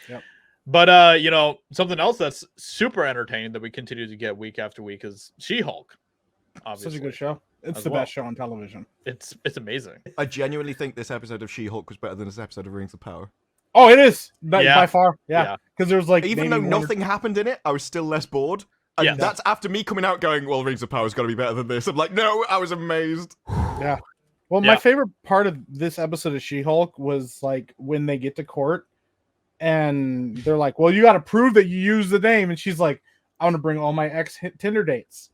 Yep. But something else that's super entertaining that we continue to get week after week is She-Hulk. Obviously, Such a good show. It's the best show on television. It's amazing. I genuinely think this episode of She-Hulk was better than this episode of Rings of Power. Oh, it is by far. Yeah, because there's like even though nothing happened in it, I was still less bored. And that's after me coming out going, well, Rings of Power's got to be better than this. I'm like, no, I was amazed. Yeah. Well, my favorite part of this episode of She-Hulk was like when they get to court and they're like, well, you got to prove that you use the name. And she's like, I want to bring all my ex-Tinder dates.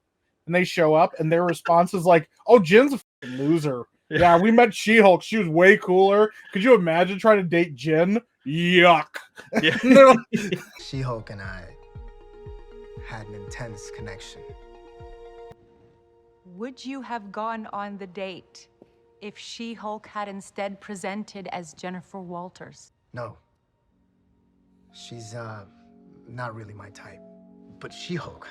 And they show up and their response is like, oh, Jen's a loser. Yeah, we met She-Hulk. She was way cooler. Could you imagine trying to date Jen? Yuck. Yeah. She-Hulk and I had an intense connection. Would you have gone on the date if She-Hulk had instead presented as Jennifer Walters? No. She's, not really my type. But She-Hulk,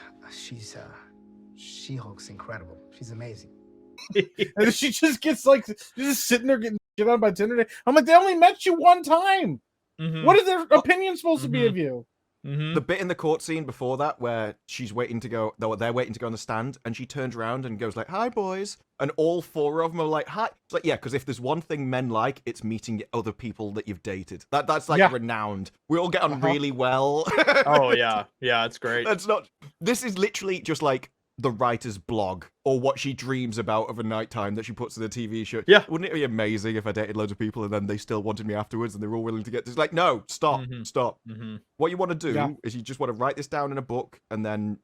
She-Hulk's incredible. She's amazing. And she just gets like, she's just sitting there getting shit on by Tinder. I'm like, they only met you one time. Mm-hmm. What is their opinion supposed to be of you? Mm-hmm. The bit in the court scene before that where she's waiting to go, they're waiting to go on the stand, and she turns around and goes like, "Hi, boys," and all four of them are like, "Hi." It's like, yeah, because if there's one thing men like, it's meeting other people that you've dated. That's like renowned. We all get on really well. Oh yeah, it's great. That's not. This is literally just like the writer's blog or what she dreams about of a nighttime that she puts in the TV show. Yeah. Wouldn't it be amazing if I dated loads of people and then they still wanted me afterwards and they were all willing to get this? Like, no, stop. Mm-hmm. What you want to do is you just want to write this down in a book and then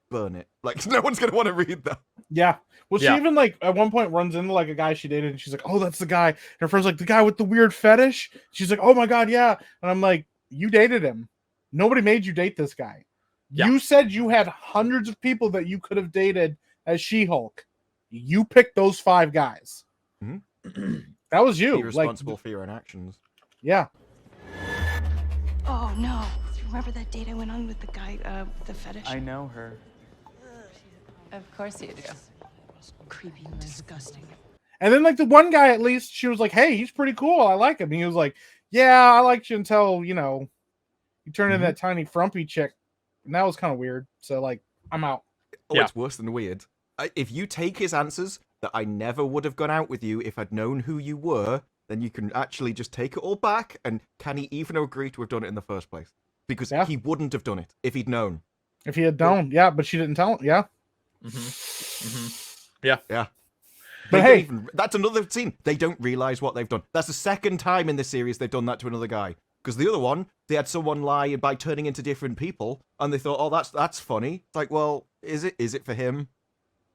burn it. Like, no one's going to want to read that. Yeah. Well, she even, like, at one point runs into, like, a guy she dated and she's like, oh, that's the guy. And her friend's like, the guy with the weird fetish? She's like, oh my God, yeah. And I'm like, you dated him. Nobody made you date this guy. Yeah. You said you had hundreds of people that you could have dated as She-Hulk. You picked those 5 guys. Mm-hmm. That was you. Be responsible for your own actions. Yeah. Oh, no. Remember that date I went on with the guy with the fetish? I know her. Of course you do. Creepy and disgusting. And then, like, the one guy, at least, she was like, hey, he's pretty cool. I like him. And he was like, yeah, I liked you until, you turn into that tiny frumpy chick. And that was kind of weird. So, like, I'm out. Oh, it's worse than weird. If you take his answers that I never would have gone out with you if I'd known who you were, then you can actually just take it all back. And can he even agree to have done it in the first place? Because he wouldn't have done it if he'd known. If he had known, but she didn't tell him, Yeah. But hey, that's another scene. They don't realize what they've done. That's the second time in this series they've done that to another guy. Because the other one, they had someone lie by turning into different people, and they thought, oh, that's funny. It's like, well, is it for him?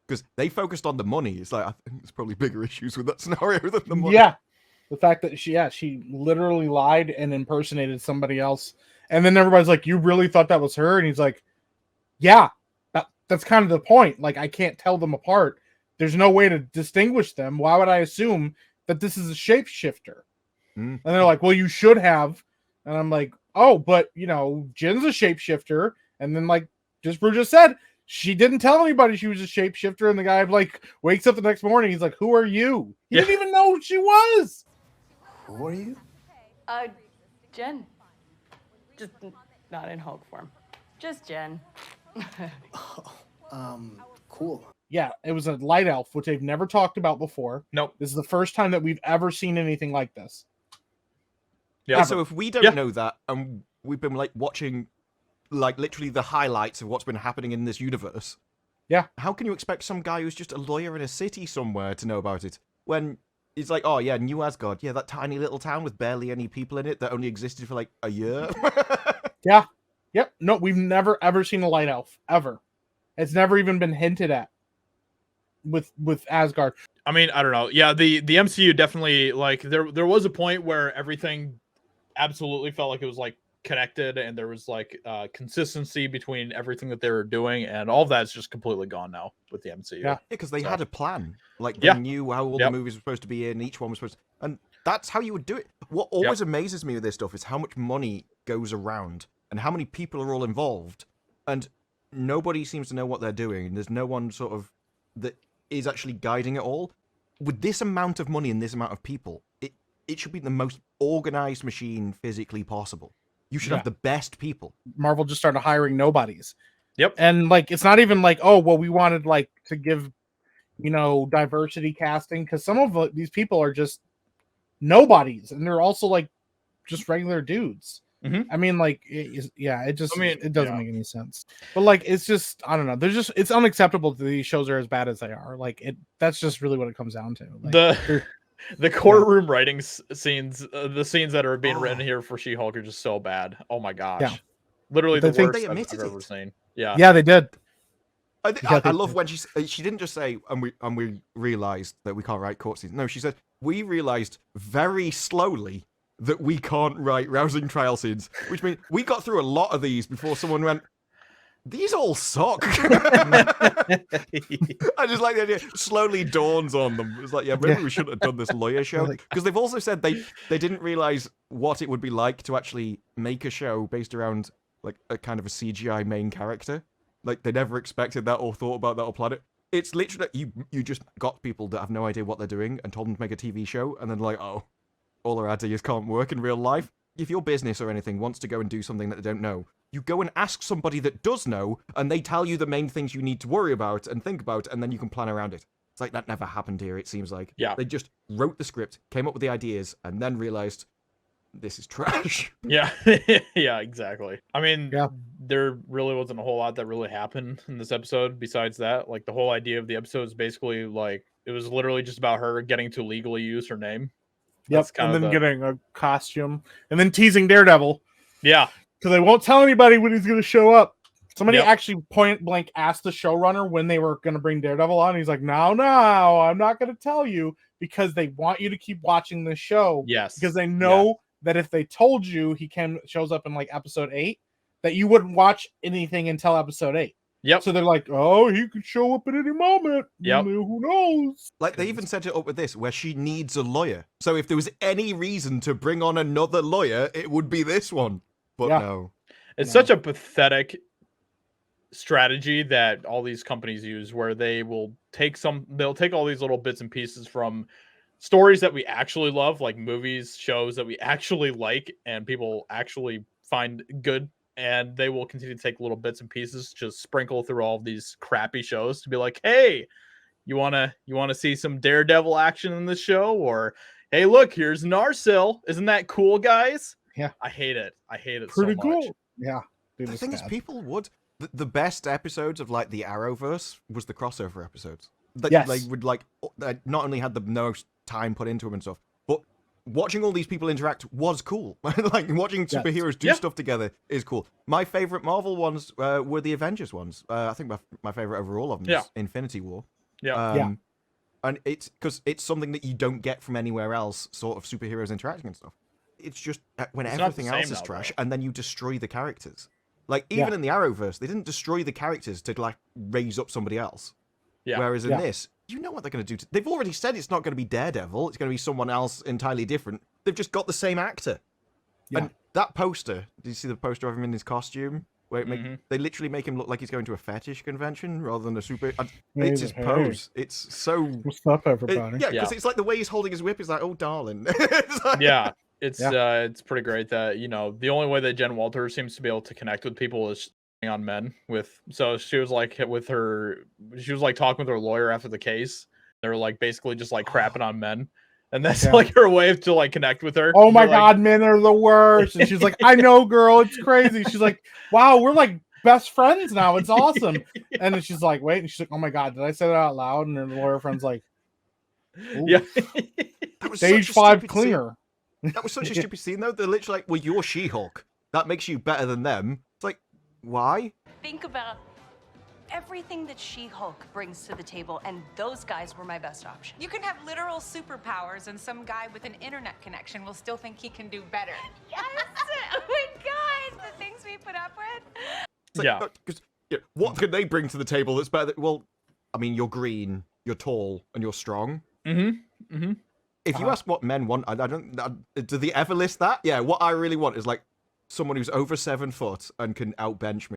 Because they focused on the money. It's like, I think there's probably bigger issues with that scenario than the money. Yeah. The fact that she literally lied and impersonated somebody else. And then everybody's like, you really thought that was her? And he's like, yeah, that's kind of the point. Like, I can't tell them apart. There's no way to distinguish them. Why would I assume that this is a shapeshifter? And they're like, well, you should have. And I'm like, oh, but, Jen's a shapeshifter. And then, like, Brew just said, she didn't tell anybody she was a shapeshifter. And the guy, like, wakes up the next morning. He's like, who are you? He didn't even know who she was. Who are you? Jen. Just not in Hulk form. Just Jen. Cool. Yeah, it was a light elf, which they've never talked about before. Nope. This is the first time that we've ever seen anything like this. Yeah. So if we don't know that, and we've been like watching, like literally the highlights of what's been happening in this universe, how can you expect some guy who's just a lawyer in a city somewhere to know about it when it's like, oh yeah, New Asgard, that tiny little town with barely any people in it that only existed for like a year. Yeah. Yep. No, we've never ever seen a light elf ever. It's never even been hinted at with Asgard. I mean, I don't know. Yeah, the MCU definitely, like, there was a point where everything absolutely felt like it was like connected, and there was like consistency between everything that they were doing, and all of that's just completely gone now with the MCU. Yeah, because they had a plan. Like, they knew how all the movies were supposed to be in, each one was supposed to, and that's how you would do it. What always amazes me with this stuff is how much money goes around and how many people are all involved, and nobody seems to know what they're doing, and there's no one sort of that is actually guiding it all. With this amount of money and this amount of people, it should be the most organized machine physically possible. You should Yeah. have the best people. Marvel just started hiring nobodies. Yep. And like, it's not even like, oh, well, we wanted like to give, diversity casting, because some of these people are just nobodies, and they're also like just regular dudes. Mhm. I mean, like, it doesn't yeah. make any sense. But like, it's just, I don't know. It's unacceptable that these shows are as bad as they are. Like, that's just really what it comes down to. Like, the courtroom writing scenes, the scenes that are being written here for She-Hulk are just so bad. Oh my gosh. Yeah. Literally the They worst they I've admitted ever it. seen. Yeah. yeah, they did. I love when she didn't just say, and we realized that we can't write court scenes. No, she said, we realized very slowly that we can't write rousing trial scenes, which means we got through a lot of these before someone went, these all suck. I just like the idea. It slowly dawns on them. It's like, yeah, maybe we shouldn't have done this lawyer show. Because they've also said they didn't realize what it would be like to actually make a show based around like a kind of a CGI main character. Like, they never expected that or thought about that or planned it. It's literally, you just got people that have no idea what they're doing and told them to make a TV show, and then like, oh, all our ideas can't work in real life. If your business or anything wants to go and do something that they don't know, you go and ask somebody that does know, and they tell you the main things you need to worry about and think about, and then you can plan around it. It's like, that never happened here, it seems like. Yeah. They just wrote the script, came up with the ideas, and then realized, this is trash. Yeah. Yeah, exactly. I mean, Yeah. there really wasn't a whole lot that really happened in this episode besides that. Like, the whole idea of the episode is basically like, it was literally just about her getting to legally use her name. Yep. That's kind And of then getting a costume, and then teasing Daredevil, Yeah. because they won't tell anybody when he's going to show up. Somebody Yep. actually point blank asked the showrunner when they were going to bring Daredevil on. He's like, no, I'm not going to tell you, because they want you to keep watching this show. Yes. Because they know that if they told you he shows up in like episode 8, that you wouldn't watch anything until episode 8. Yep. So they're like, oh, he could show up at any moment. Yep. Who knows? Like, they even set it up with this, where she needs a lawyer. So if there was any reason to bring on another lawyer, it would be this one. But Yeah. no. It's such a pathetic strategy that all these companies use, where they'll take all these little bits and pieces from stories that we actually love, like movies, shows that we actually like and people actually find good, and they will continue to take little bits and pieces, just sprinkle through all of these crappy shows to be like, hey, you wanna see some Daredevil action in this show? Or, hey, look, here's Narsil. Isn't that cool, guys? Yeah. I hate it. Pretty so much. cool. Yeah. The thing is, people would... The best episodes of, like, the Arrowverse was the crossover episodes. They would, like, not only had the most time put into them and stuff, but watching all these people interact was cool. Like, watching superheroes do stuff together is cool. My favorite Marvel ones were the Avengers ones. I think my favorite overall of them is Infinity War. Yeah. And it's because it's something that you don't get from anywhere else, sort of superheroes interacting and stuff. It's just when It's not everything the same else is though, trash, though. and then you destroy the characters. Like, even in the Arrowverse, they didn't destroy the characters to, like, raise up somebody else. Yeah. Whereas in this, you know what they're going to do. They've already said it's not going to be Daredevil. It's going to be someone else entirely different. They've just got the same actor. Yeah. And that poster, did you see the poster of him in his costume? Where they literally make him look like he's going to a fetish convention rather than a super... It's his pose. It's so... What's up, everybody? Because it's like the way he's holding his whip is like, oh, darling. It's like- Yeah. It's pretty great that, the only way that Jen Walters seems to be able to connect with people is on men so she was like talking with her lawyer after the case. They were like basically just like crapping on men, and that's like her way to like connect with her. Oh my god, men are the worst. And she's like, I know, girl, it's crazy. She's like, wow, we're like best friends now. It's awesome. And then she's like, wait, and she's like, oh my god, did I say that out loud? And her lawyer friend's like, ooh. Yeah. That was Stage such a 5 stupid cleaner. scene. That was such a stupid scene, though. They're literally like, well, you're She-Hulk. That makes you better than them. It's like, why? Think about everything that She-Hulk brings to the table, and those guys were my best option. You can have literal superpowers, and some guy with an internet connection will still think he can do better. Yes! Oh my god! The things we put up with. It's like, because what can they bring to the table that's better? Well, I mean, you're green, you're tall, and you're strong. If you ask what men want, I don't. Do they ever list that? Yeah, what I really want is like someone who's over 7 foot and can outbench me.